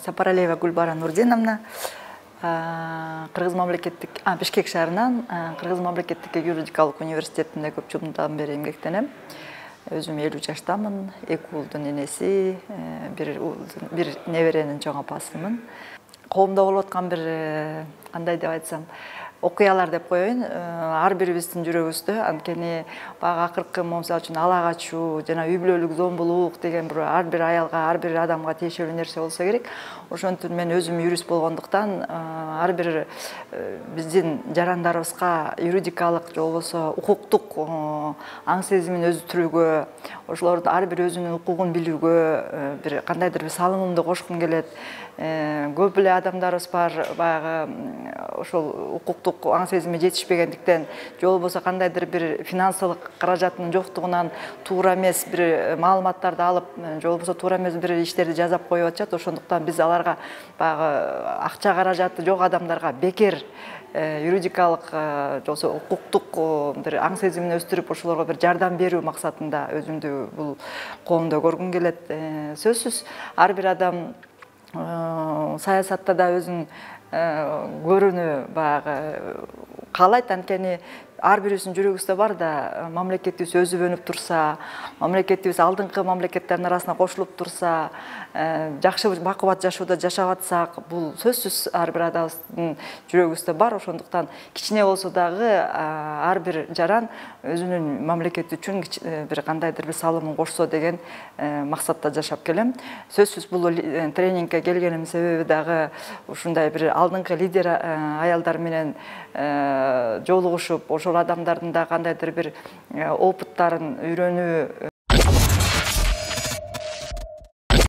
Сапаралиева Гульбара Нурдиновна, Кыргыз мамлекеттик, Бишкек шаарынан Кыргыз мамлекеттик юридикалык университетинде көп жылдан бери эмгектенем. Өзүм 50 жаштамын, 2 уулдун энеси, бир неберенин чоң апасымын. Колумда болуп аткан бир кандай деп айтсам, окуялар деп коеюн. Ар бирибиздин жүрөгүбүздө анткени баягы акыркы мисалы үчүн ала качуу жана үй бүлөлүк зомбулук деген ар бир аялга, ар бир адамга тиешелүү нерсе болсо керек. Ошентип мен өзүм юрист болгондуктан ар бир биздин жарандарыбызга юридикалык же болбосо укуктук аң сезимин өздүрүүгө, ошолордун ар бир өзүнүн укугун билүүгө бир кандайдыр бир салымымды кошкум келет. Көп эле адамдарыбыз бар, баягы ошол укуктук аң сезими жетишпегендиктен, же болбосо кандайдыр бир финансылык каражатынын жоктугунан туура эмес бир маалыматтарды алып, же болбосо туура эмес бир иштерди жазап коюп атышат. Ошондуктан биз аларга баягы акча каражаты жок адамдарга бекер юридикалык же болбосо укуктук бир аң сезимин өстүрүп, ошолорго бир жардам берүү максатында өзүмдү бул коомдо көргүм келет. Сөзсүз ар бир адам саясатта да өзүн көрүүнү баягы каалайт, анткени ар бирибиздин жүрөгүбүздө бар да, мамлекетибиз өзүбөнүп турса, мамлекетибиз алдыңкы мамлекеттердин арасына кошулуп турса, жакшы бакубат жашоодо жашап атсак, бул сөзсүз ар бир адамдын жүрөгүбүздө бар. Ошондуктан кичине болсо дагы ар бир жаран өзүнүн мамлекети үчүн бир кандайдыр бир салымын кошсо деген максатта жашап келем. Сөзсүз бул тренингке келгеним себеби дагы ушундай бир алдыңкы лидер аялдар менен жолугушуп, ошол адамдардын да кандайдыр бир опыттарын үйрөнүү